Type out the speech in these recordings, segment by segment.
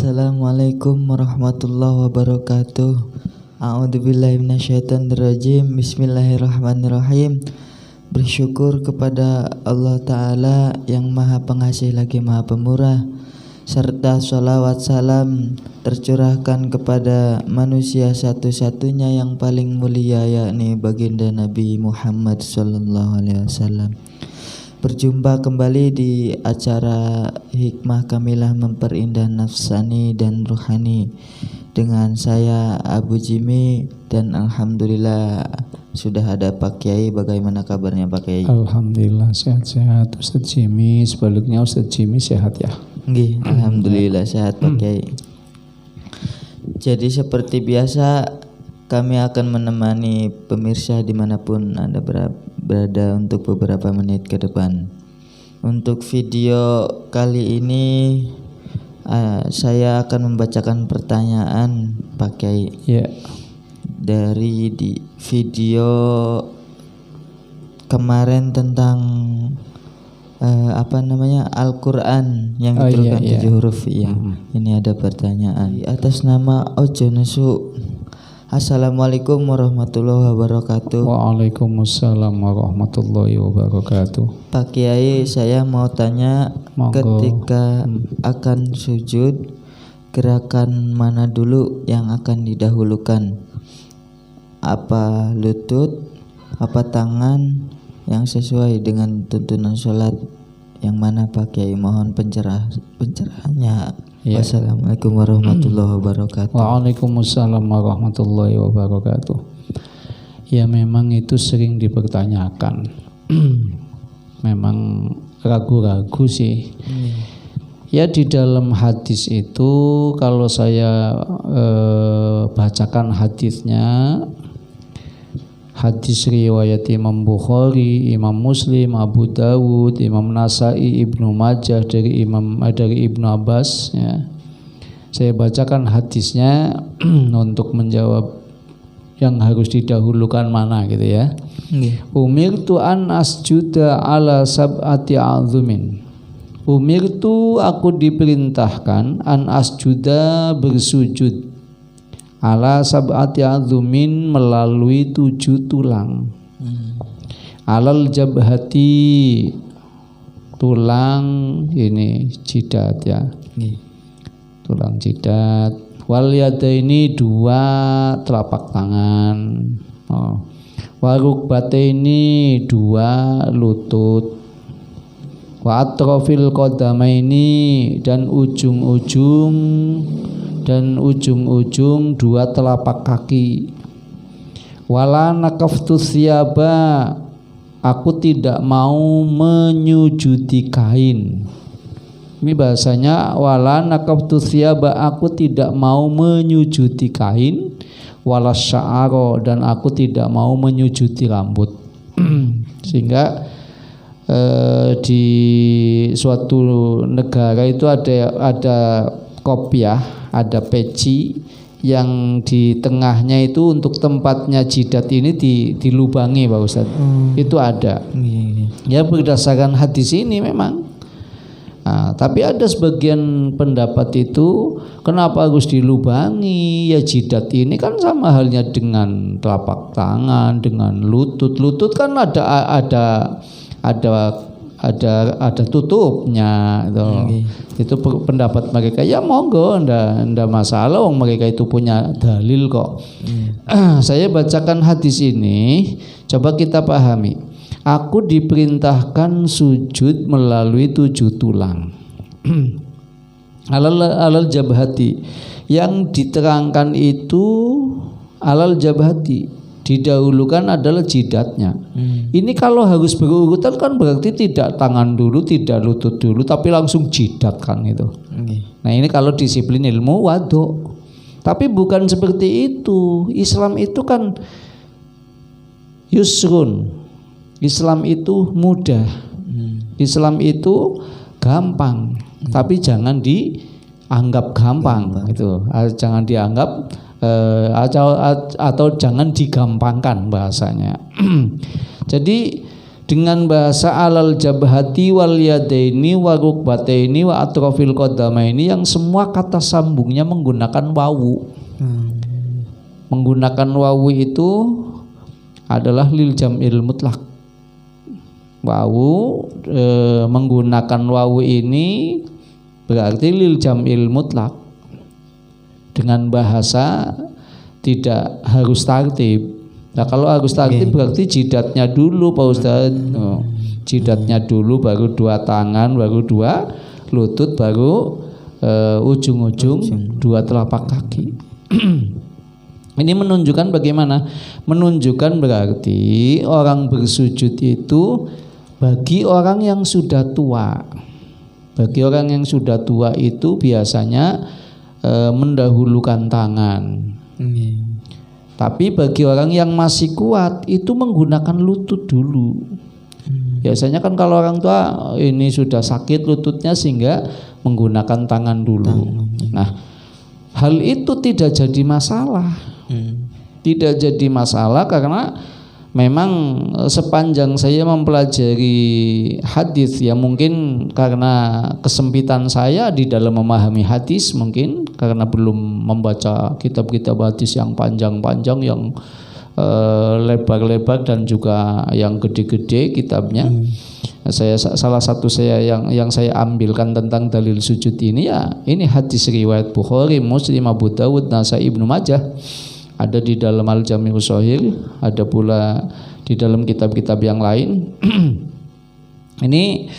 Assalamualaikum warahmatullahi wabarakatuh. A'udzubillahi minasyaitonirrajim. Bismillahirrahmanirrahim. Bersyukur kepada Allah Ta'ala yang maha pengasih lagi maha pemurah, serta sholawat salam tercurahkan kepada manusia satu-satunya yang paling mulia, yakni baginda Nabi Muhammad SAW. Berjumpa kembali di acara Hikmah Kamilah Memperindah Nafsani dan Ruhani dengan saya Abu Jimmy, dan alhamdulillah sudah ada Pak Kiai. Bagaimana kabarnya Pak Kiai? Alhamdulillah sehat-sehat Ustadz Jimmy. Sebaliknya Ustadz Jimmy sehat ya? Nggih, alhamdulillah sehat Pak Kiai. Jadi seperti biasa kami akan menemani pemirsa dimanapun Anda berada untuk beberapa menit ke depan. Untuk video kali ini saya akan membacakan pertanyaan Pak Kiai dari di video kemarin tentang Al-Quran yang diturunkan 7 huruf. Ini ada pertanyaan atas nama Ojo Nesu. Assalamualaikum warahmatullahi wabarakatuh. Waalaikumsalam warahmatullahi wabarakatuh. Pak Kiai, saya mau tanya, ketika akan sujud, gerakan mana dulu yang akan didahulukan? Apa lutut, apa tangan, yang sesuai dengan tuntunan sholat yang mana Pak Kiai? Mohon pencerahannya. Wassalamualaikum warahmatullahi wabarakatuh. Waalaikumsalam warahmatullahi wabarakatuh. Ya, memang itu sering dipertanyakan. Memang ragu-ragu sih. Ya, di dalam hadis itu kalau saya bacakan hadisnya, hadis riwayat Imam Bukhari, Imam Muslim, Abu Dawud, Imam Nasai, Ibnu Majah dari Ibnu Abbas ya. Saya bacakan hadisnya untuk menjawab yang harus didahulukan mana gitu ya. Umirtu an asjuda ala sab'ati azumin. Umirtu, aku diperintahkan, an asjuda, bersujud, ala sab'ati azumin, melalui 7 tulang. Alal jabhati, tulang ini jidat ya. Tulang jidat. Wal yadaini, 2 telapak tangan. Wa rukbataini, 2 lutut. Wa atrofil qadamaini, dan ujung-ujung 2 telapak kaki. Wala nakaftu thiyaba, aku tidak mau menyujudi kain. Ini bahasanya wala nakaftu thiyaba, aku tidak mau menyujudi kain. Wala sya'aro, dan aku tidak mau menyujudi rambut. Sehingga di suatu negara itu ada kopiah, ada peci yang di tengahnya itu untuk tempatnya jidat ini dilubangi Pak Ustadz. Itu ada. Ya, berdasarkan hadis ini memang. Tapi ada sebagian pendapat itu kenapa harus dilubangi? Ya, jidat ini kan sama halnya dengan telapak tangan, dengan lutut. Lutut kan ada tutupnya gitu. Itu pendapat mereka. Ya monggo, ndak masalah, mereka itu punya dalil kok. Saya bacakan hadis ini, coba kita pahami. Aku diperintahkan sujud melalui 7 tulang. Alal jabhati, yang diterangkan itu alal jabhati, didahulukan adalah jidatnya. Ini kalau harus berurutan kan berarti tidak tangan dulu, tidak lutut dulu, tapi langsung jidat kan itu. Nah, ini kalau disiplin ilmu waduk. Tapi bukan seperti itu. Islam itu kan yusrun. Islam itu mudah. Islam itu gampang. Tapi jangan dianggap gampang gitu. Jangan dianggap atau jangan digampangkan bahasanya. Jadi dengan bahasa alal jabhati wal yadaini wa rukbataini wa atrofil qadamaini yang semua kata sambungnya menggunakan wawu. Menggunakan wawu itu adalah lil jam'il mutlak. Wawu menggunakan wawu ini berarti lil jam'il mutlak. Dengan bahasa tidak harus tartib. Nah kalau harus tartib berarti jidatnya dulu Pak Ustadz. Jidatnya dulu, baru dua tangan, baru dua lutut, baru ujung-ujung dua telapak kaki. Ini menunjukkan bagaimana? Menunjukkan berarti orang bersujud itu bagi orang yang sudah tua. Bagi orang yang sudah tua itu biasanya mendahulukan tangan. Tapi bagi orang yang masih kuat itu menggunakan lutut dulu. Biasanya kan kalau orang tua ini sudah sakit lututnya sehingga menggunakan tangan dulu. Nah, hal itu tidak jadi masalah. Tidak jadi masalah karena memang sepanjang saya mempelajari hadis, ya mungkin karena kesempitan saya di dalam memahami hadis, mungkin karena belum membaca kitab-kitab hadis yang panjang-panjang, yang lebar-lebar dan juga yang gede-gede kitabnya. Saya salah satu yang saya ambilkan tentang dalil sujud ini, ya ini hadis riwayat Bukhari, Muslim, Abu Dawud, Nasai, Ibnu Majah. Ada di dalam Al-Jami'us Shahih, ada pula di dalam kitab-kitab yang lain. Ini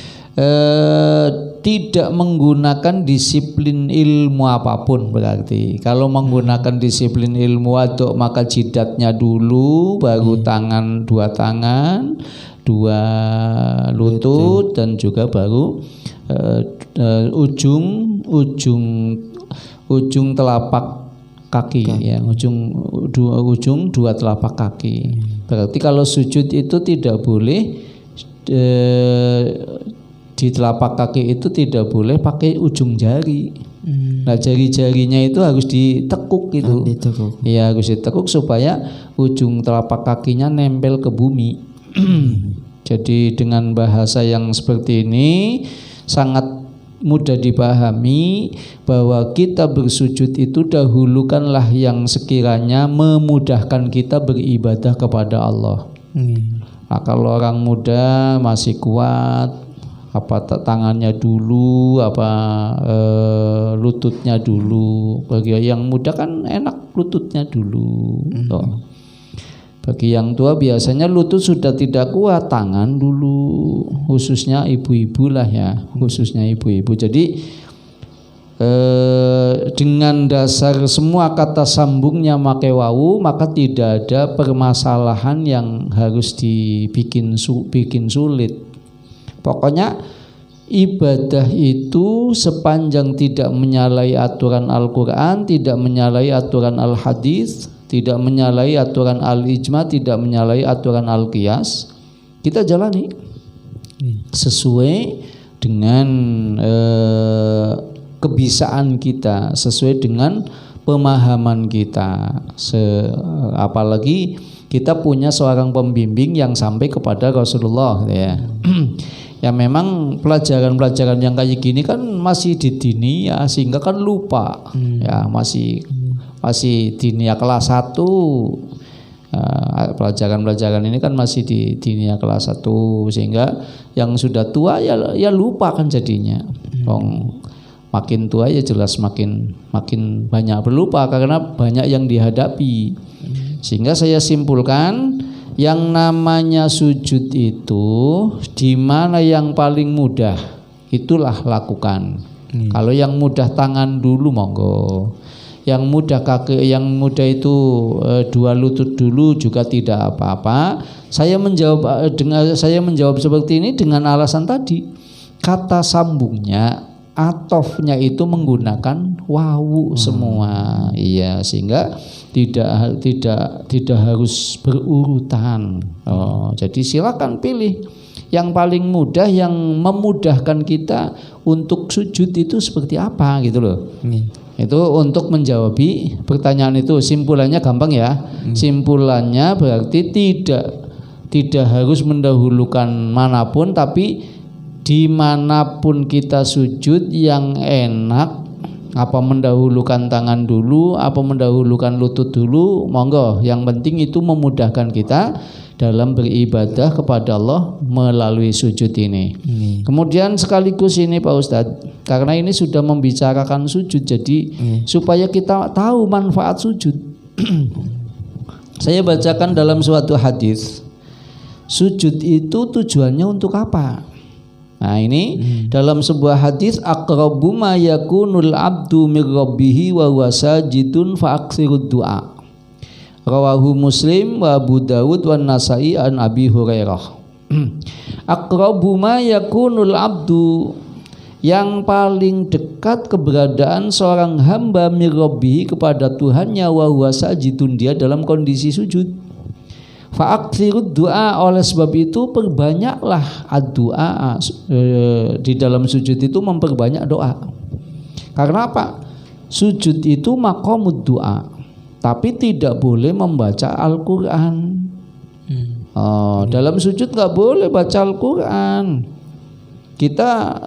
tidak menggunakan disiplin ilmu apapun berarti. Kalau menggunakan disiplin ilmu waduk, maka jidatnya dulu, baru tangan, dua lutut, dan juga baru ujung telapak kaki, ya ujung dua telapak kaki. Berarti kalau sujud itu tidak boleh di telapak kaki itu tidak boleh pakai ujung jari. Nah jari-jarinya itu harus ditekuk gitu. Ya harus ditekuk supaya ujung telapak kakinya nempel ke bumi. Jadi dengan bahasa yang seperti ini sangat mudah dipahami bahwa kita bersujud itu dahulukanlah yang sekiranya memudahkan kita beribadah kepada Allah. Nah, kalau orang muda masih kuat, apa tangannya dulu, apa lututnya dulu. Bagi yang muda kan enak lututnya dulu. Bagi yang tua biasanya lutut sudah tidak kuat, tangan dulu, khususnya ibu-ibu lah ya, khususnya ibu-ibu. Jadi dengan dasar semua kata sambungnya pakai wawu, maka tidak ada permasalahan yang harus bikin sulit. Pokoknya ibadah itu sepanjang tidak menyalahi aturan Al-Quran, tidak menyalahi aturan Al-Hadis, tidak menyalahi aturan Al-Ijma, tidak menyalahi aturan Al-Qiyas, kita jalani sesuai dengan kebisaan kita, sesuai dengan pemahaman kita. Apalagi kita punya seorang pembimbing yang sampai kepada Rasulullah, ya. Ya memang pelajaran-pelajaran yang kayak gini kan masih di dinia, sehingga kan lupa, ya masih dinia kelas 1. Pelajaran-pelajaran ini kan masih di dinia kelas 1, sehingga yang sudah tua ya lupa kan jadinya. Makin tua ya jelas makin banyak berlupa karena banyak yang dihadapi. Sehingga saya simpulkan yang namanya sujud itu di mana yang paling mudah itulah lakukan. Kalau yang mudah tangan dulu monggo. Yang mudah kaki, yang mudah itu dua lutut dulu juga tidak apa-apa. Saya menjawab seperti ini dengan alasan tadi. Kata sambungnya, atofnya itu menggunakan wawu semua. Iya, sehingga tidak harus berurutan. Jadi silakan pilih yang paling mudah, yang memudahkan kita untuk sujud itu seperti apa gitu loh. Itu untuk menjawab pertanyaan itu. Simpulannya gampang ya. Simpulannya berarti tidak harus mendahulukan manapun, tapi dimanapun kita sujud yang enak, apa mendahulukan tangan dulu, apa mendahulukan lutut dulu, monggo. Yang penting itu memudahkan kita dalam beribadah kepada Allah melalui sujud ini. Kemudian sekaligus ini Pak Ustadz, karena ini sudah membicarakan sujud, jadi supaya kita tahu manfaat sujud. Saya bacakan dalam suatu hadis, sujud itu tujuannya untuk apa? Nah ini dalam sebuah hadis, aqrabu ma yakunul abdu mir rabbihi wa huwa sajidun fa aktsirud du'a. Rawahu Muslim wa Abu Dawud wa Nasa'i an Abi Hurairah. Aqrabu ma yakunul abdu, yang paling dekat keberadaan seorang hamba mir rabbihi kepada Tuhannya, wa huwa sajidun, dia dalam kondisi sujud. Fa'aktsirud du'a, oleh sebab itu perbanyaklah ad-du'a, di dalam sujud itu memperbanyak doa. Karena apa? Sujud itu maqamud du'a, tapi tidak boleh membaca Al-Quran. Dalam sujud nggak boleh baca Al-Quran. Kita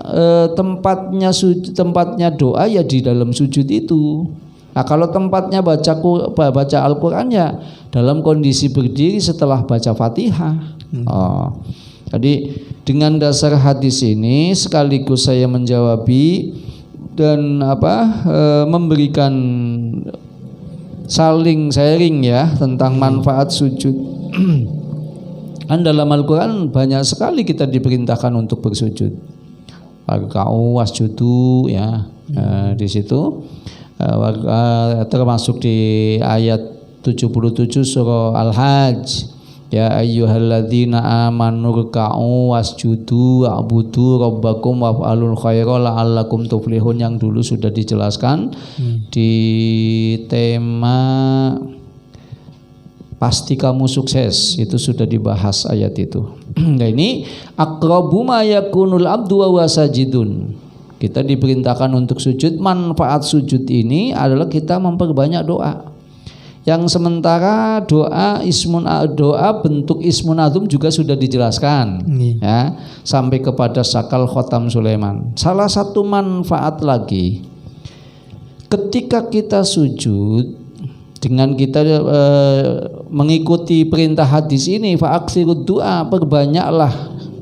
tempatnya doa ya di dalam sujud itu. Nah kalau tempatnya baca Al-Quran ya dalam kondisi berdiri setelah baca Fatihah. Jadi dengan dasar hadis ini sekaligus saya menjawabi dan memberikan saling sharing ya tentang manfaat sujud. Kan dalam Al-Quran banyak sekali kita diperintahkan untuk bersujud. Warka'u wasjudu ya, di situ. Termasuk di ayat 77 surah Al-Hajj, ya ayyuhalladzina amanu ruk'u wasjudu wa'budu rabbakum waf'alul khaira la'allakum tuflihun, yang dulu sudah dijelaskan di tema pasti kamu sukses, itu sudah dibahas ayat itu. Nah ini aqrabu ma yakunul abdu wa huwa sajidun, kita diperintahkan untuk sujud. Manfaat sujud ini adalah kita memperbanyak doa. Yang sementara doa bentuk ismun azum juga sudah dijelaskan ya, sampai kepada sakal khotam Sulaiman. Salah satu manfaat lagi, ketika kita sujud dengan kita mengikuti perintah hadis ini, fa'aksirud du'a, perbanyaklah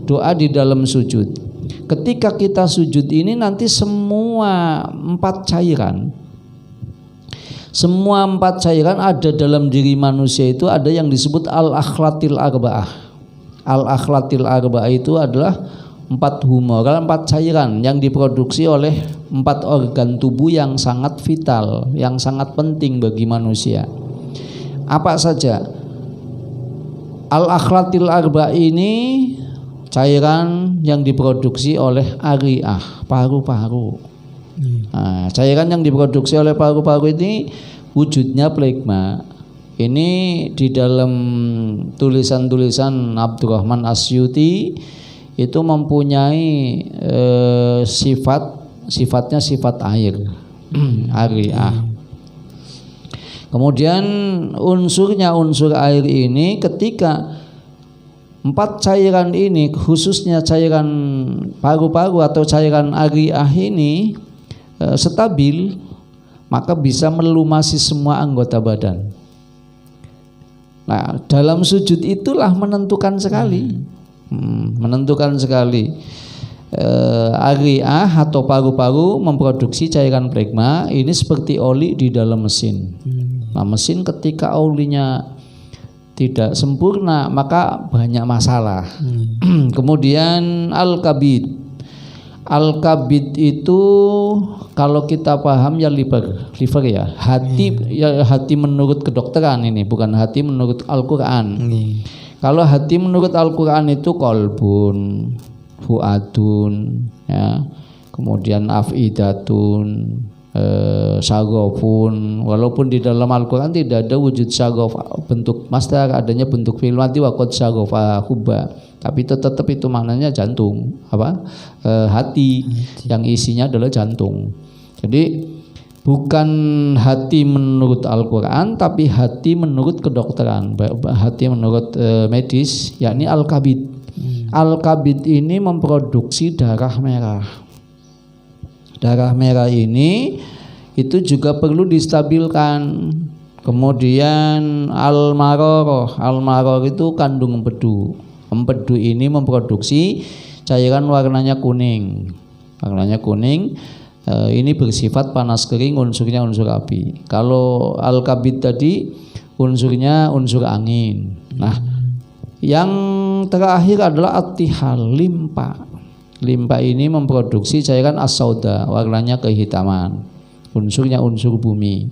doa di dalam sujud. Ketika kita sujud ini nanti semua empat cairan ada dalam diri manusia itu, ada yang disebut al-akhlatil arba'ah. Al-akhlatil arba'ah itu adalah 4 humoral, 4 cairan yang diproduksi oleh 4 organ tubuh yang sangat vital, yang sangat penting bagi manusia. Apa saja? Al-akhlatil arba'ah ini cairan yang diproduksi oleh ariah, paru-paru. Nah, cairan yang diproduksi oleh paru-paru ini wujudnya plegma. Ini di dalam tulisan-tulisan Abdurrahman Asyuti itu mempunyai sifatnya sifat air, ariah. Kemudian unsur air ini, ketika 4 cairan ini, khususnya cairan paru-paru atau cairan ariah ini stabil, maka bisa melumasi semua anggota badan. Nah, dalam sujud itulah menentukan sekali. Ariah atau paru-paru memproduksi cairan plegma, ini seperti oli di dalam mesin. Nah, mesin ketika olinya tidak sempurna maka banyak masalah. Kemudian al-kabid itu kalau kita paham ya liver ya, hati menurut kedokteran, ini bukan hati menurut Al-Quran. Kalau hati menurut Al-Quran itu kolbun, fuadun ya, kemudian afidatun, syagofun. Walaupun di dalam Al-Quran tidak ada wujud syagof bentuk masdar, adanya bentuk fi'il madhi wa qad syagofa hubba, tapi tetap itu maknanya jantung, hati yang isinya adalah jantung. Jadi Bukan hati menurut Al-Quran, tapi hati menurut kedokteran, hati menurut medis, yakni al-kabid. Al-kabid ini memproduksi darah merah. Darah merah ini itu juga perlu distabilkan. Kemudian al-maror itu kandung empedu. Empedu ini memproduksi cairan warnanya kuning. Warnanya kuning. Ini bersifat panas kering, unsurnya unsur api. Kalau al-kabid tadi unsurnya unsur angin. Nah, yang terakhir adalah at-tihal, limpa. Limpa ini memproduksi cairan as-sauda, warnanya kehitaman. Unsurnya unsur bumi.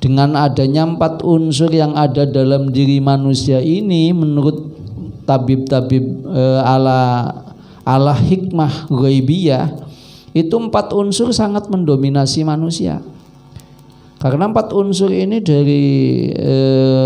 Dengan adanya 4 unsur yang ada dalam diri manusia ini, menurut tabib-tabib ala hikmah ghaibiyah, itu 4 unsur sangat mendominasi manusia. Karena 4 unsur ini dari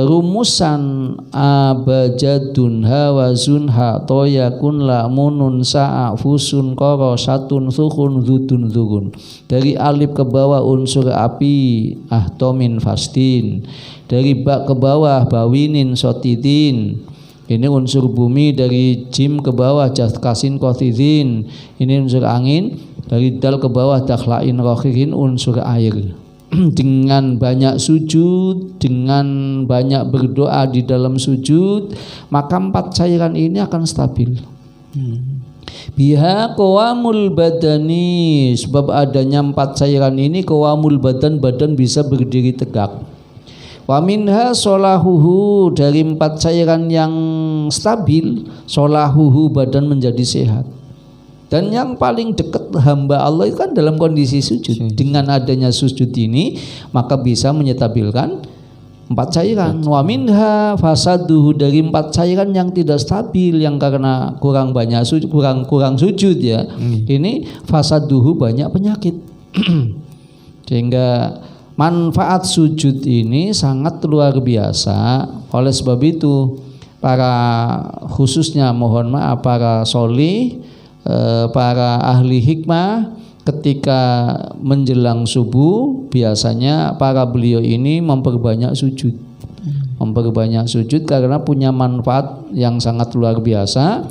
rumusan abajadun hawazunha toyakun lamunun sa'a fusun koro satun thukun dhutun dhukun. Dari alif ke bawah unsur api ahtomin fastin. Dari ba ke bawah bawinin sotidin. Ini unsur bumi. Dari jim ke bawah jaskasin kotidin. Ini unsur angin. Dari dal ke bawah dakhlain rohirin, unsur air. Dengan banyak sujud, dengan banyak berdoa di dalam sujud, maka 4 cairan ini akan stabil. Biha qawamul badani, sebab adanya 4 cairan ini qawamul badan, badan bisa berdiri tegak. Wa minha solahuhu, dari 4 cairan yang stabil, solahuhu, badan menjadi sehat. Dan yang paling dekat hamba Allah itu kan dalam kondisi sujud. Dengan adanya sujud ini maka bisa menyetabilkan 4 cairan. Wa minha fasaduhu, dari 4 cairan yang tidak stabil, yang karena kurang banyak sujud, kurang sujud ya. Ini fasaduhu, banyak penyakit. Sehingga manfaat sujud ini sangat luar biasa. Oleh sebab itu khususnya mohon maaf para sholih, para ahli hikmah, ketika menjelang subuh biasanya para beliau ini memperbanyak sujud. Memperbanyak sujud karena punya manfaat yang sangat luar biasa,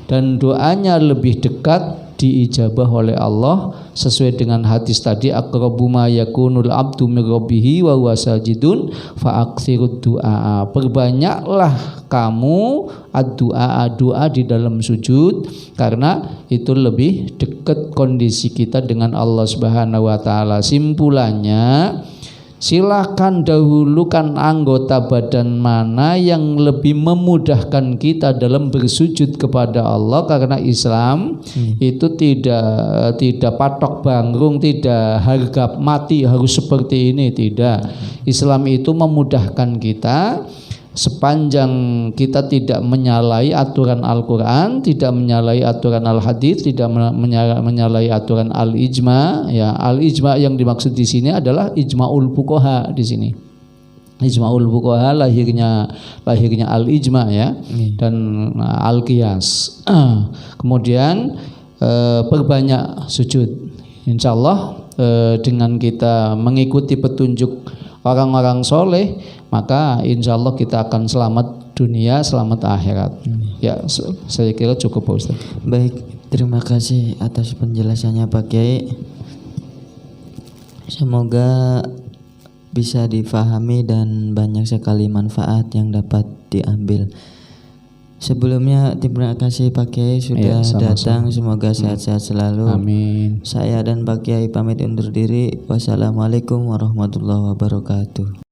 dan doanya lebih dekat diijabah oleh Allah sesuai dengan hadis tadi, aqrabu ma yakunul abdu min rabbih wa huwa sajidun fa aktsirud du'a. Perbanyaklah kamu ad-du'a, doa di dalam sujud, karena itu lebih dekat kondisi kita dengan Allah Subhanahu wa taala. Simpulannya, silakan dahulukan anggota badan mana yang lebih memudahkan kita dalam bersujud kepada Allah, karena Islam itu tidak patok bangrung, tidak harga mati harus seperti ini, tidak. Islam itu memudahkan kita sepanjang kita tidak menyalahi aturan Al-Quran, tidak menyalahi aturan Al-Hadits, tidak menyalahi aturan Al-Ijma. Ya, Al-Ijma yang dimaksud di sini adalah Ijma'ul Fuqaha di sini. Ijma'ul Fuqaha lahirnya Al-Ijma ya, dan Al-Qiyas. Kemudian perbanyak sujud. Insyaallah dengan kita mengikuti petunjuk orang-orang soleh, maka insya Allah kita akan selamat dunia, selamat akhirat. Ya, saya kira cukup Pak Ustaz. Baik, terima kasih atas penjelasannya Pak Kiai. Semoga bisa difahami dan banyak sekali manfaat yang dapat diambil. Sebelumnya terima kasih Pak Kiai sudah datang. Semoga sehat-sehat selalu. Amin. Saya dan Pak Kiai pamit undur diri. Wassalamualaikum warahmatullahi wabarakatuh.